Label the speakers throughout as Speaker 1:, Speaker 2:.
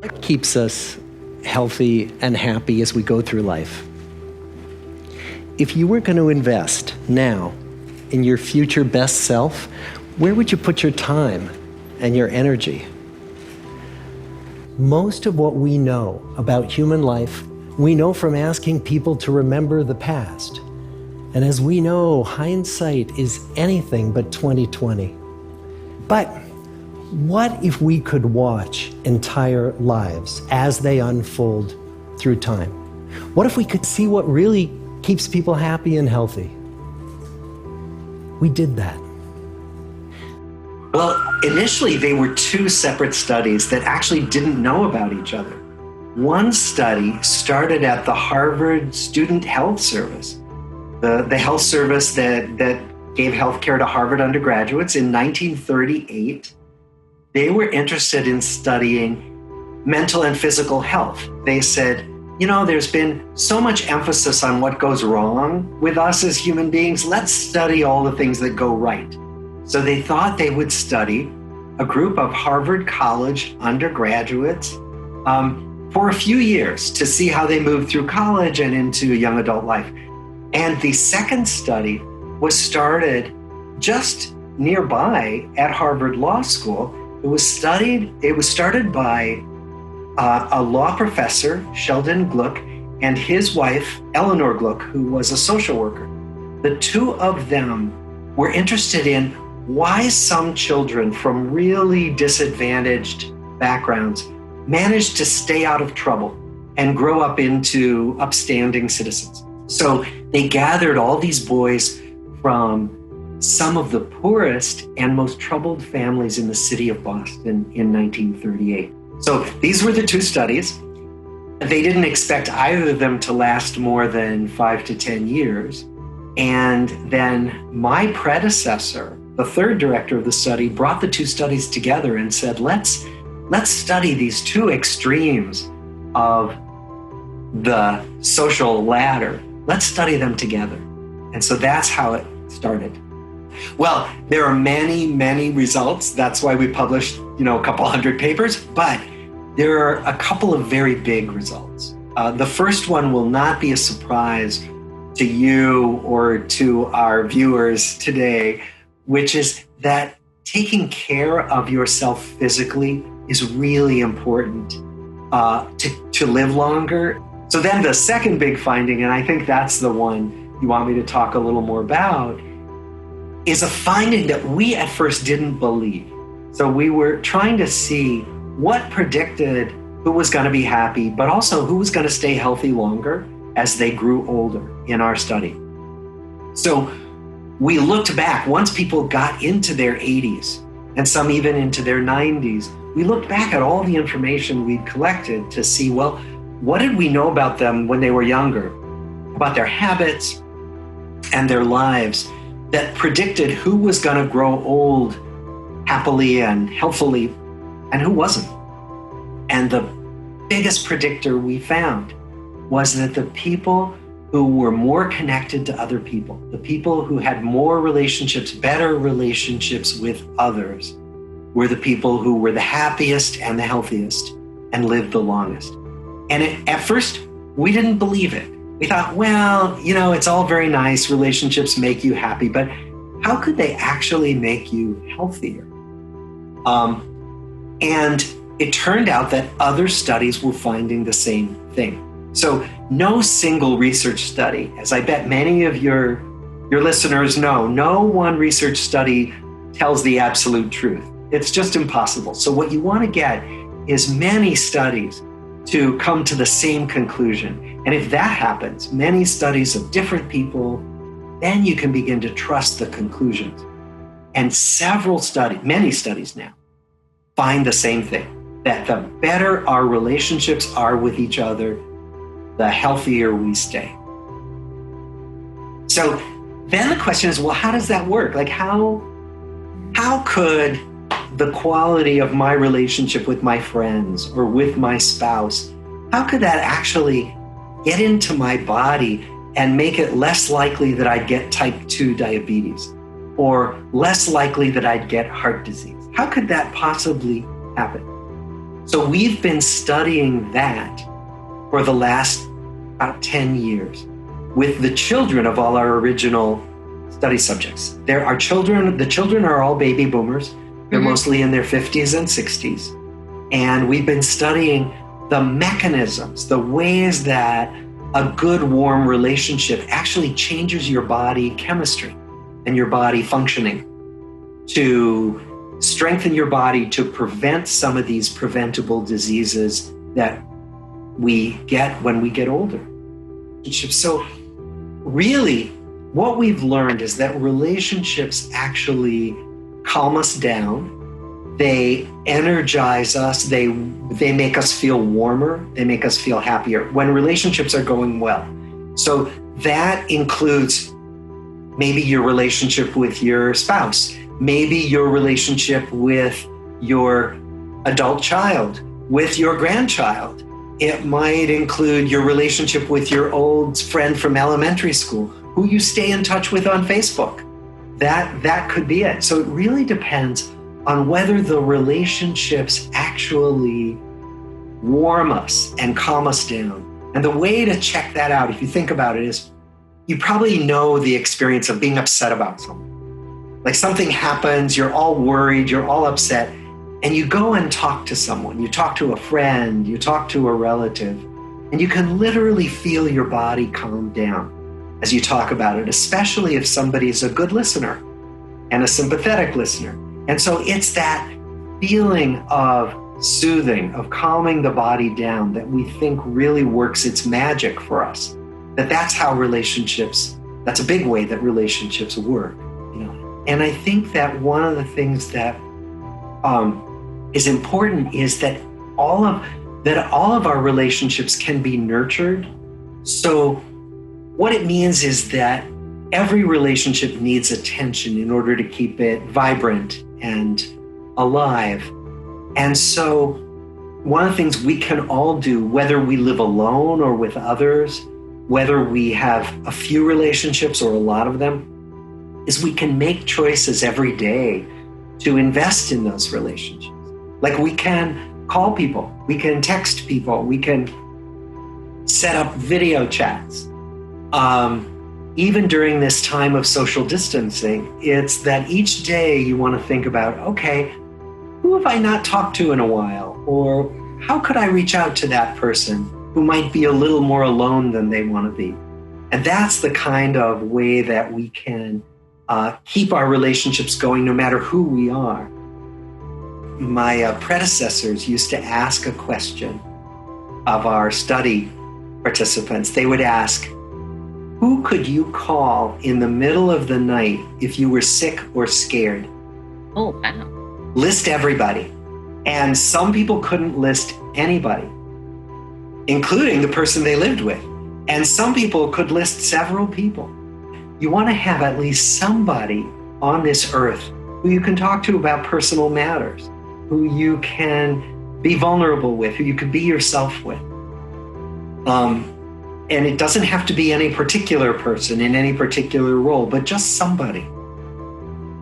Speaker 1: What keeps us healthy and happy as we go through life? If you were going to invest now in your future best self, where would you put your time and your energy? Most of what we know about human life, we know from asking people to remember the past. And as we know, hindsight is anything but 20/20. But what if we could watch entire lives as they unfold through time? What if we could see what really keeps people happy and healthy? We did that.
Speaker 2: Well, initially they were two separate studies that actually didn't know about each other. One study started at the Harvard Student Health Service, the health service that gave healthcare to Harvard undergraduates in 1938. They were interested in studying mental and physical health. They said, there's been so much emphasis on what goes wrong with us as human beings. Let's study all the things that go right. So they thought they would study a group of Harvard College undergraduates for a few years to see how they moved through college and into young adult life. And the second study was started just nearby at Harvard Law School. It was started by a law professor, Sheldon Gluck, and his wife, Eleanor Gluck, who was a social worker. The two of them were interested in why some children from really disadvantaged backgrounds managed to stay out of trouble and grow up into upstanding citizens. So they gathered all these boys from some of the poorest and most troubled families in the city of Boston in 1938. So these were the two studies. They didn't expect either of them to last more than 5 to 10 years. And then my predecessor, the third director of the study, brought the two studies together and said, let's study these two extremes of the social ladder. Let's study them together. And so that's how it started. Well, there are many, many results. That's why we published, a couple hundred papers, but there are a couple of very big results. The first one will not be a surprise to you or to our viewers today, which is that taking care of yourself physically is really important to live longer. So then the second big finding, and I think that's the one you want me to talk a little more about, is a finding that we at first didn't believe. So we were trying to see what predicted who was going to be happy, but also who was going to stay healthy longer as they grew older in our study. So we looked back, once people got into their 80s, and some even into their 90s, we looked back at all the information we'd collected to see, well, what did we know about them when they were younger, about their habits and their lives that predicted who was going to grow old happily and healthily and who wasn't. And the biggest predictor we found was that the people who were more connected to other people, the people who had more relationships, better relationships with others, were the people who were the happiest and the healthiest and lived the longest. And at first, we didn't believe it. We thought, well, it's all very nice, relationships make you happy, but how could they actually make you healthier? And it turned out that other studies were finding the same thing. So no single research study, as I bet many of your listeners know, no one research study tells the absolute truth. It's just impossible. So what you want to get is many studies to come to the same conclusion. And if that happens, many studies of different people, then you can begin to trust the conclusions. And many studies now, find the same thing, that the better our relationships are with each other, the healthier we stay. So then the question is, well, how does that work? Like how could the quality of my relationship with my friends or with my spouse, how could that actually get into my body and make it less likely that I'd get type 2 diabetes or less likely that I'd get heart disease? How could that possibly happen? So we've been studying that for the last about 10 years with the children of all our original study subjects. The children are all baby boomers. They're mostly in their 50s and 60s. And we've been studying the mechanisms, the ways that a good, warm relationship actually changes your body chemistry and your body functioning to strengthen your body to prevent some of these preventable diseases that we get when we get older. So really, what we've learned is that relationships actually calm us down. They energize us. They make us feel warmer. They make us feel happier when relationships are going well. So that includes maybe your relationship with your spouse, maybe your relationship with your adult child, with your grandchild. It might include your relationship with your old friend from elementary school, who you stay in touch with on Facebook. That could be it. So it really depends on whether the relationships actually warm us and calm us down. And the way to check that out, if you think about it, is you probably know the experience of being upset about something. Like something happens, you're all worried, you're all upset, and you go and talk to someone. You talk to a friend, you talk to a relative, and you can literally feel your body calm down as you talk about it, especially if somebody's a good listener and a sympathetic listener. And so it's that feeling of soothing, of calming the body down that we think really works its magic for us. That's how relationships, that's a big way that relationships work. And I think that one of the things that is important is that all of our relationships can be nurtured. So what it means is that every relationship needs attention in order to keep it vibrant and alive. And so one of the things we can all do, whether we live alone or with others, whether we have a few relationships or a lot of them, is we can make choices every day to invest in those relationships. Like we can call people, we can text people, we can set up video chats. Even during this time of social distancing, it's that each day you want to think about, okay, who have I not talked to in a while? Or how could I reach out to that person who might be a little more alone than they want to be? And that's the kind of way that we can keep our relationships going no matter who we are. My predecessors used to ask a question of our study participants. They would ask, who could you call in the middle of the night if you were sick or scared?
Speaker 3: Oh, wow.
Speaker 2: List everybody. And some people couldn't list anybody, including the person they lived with. And some people could list several people. You want to have at least somebody on this earth who you can talk to about personal matters, who you can be vulnerable with, who you can be yourself with. And it doesn't have to be any particular person in any particular role, but just somebody.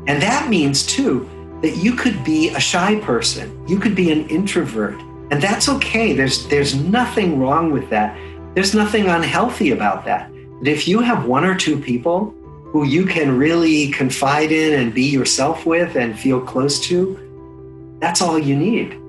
Speaker 2: And that means, too, that you could be a shy person. You could be an introvert. And that's okay. There's nothing wrong with that. There's nothing unhealthy about that. But if you have one or two people who you can really confide in and be yourself with and feel close to, that's all you need.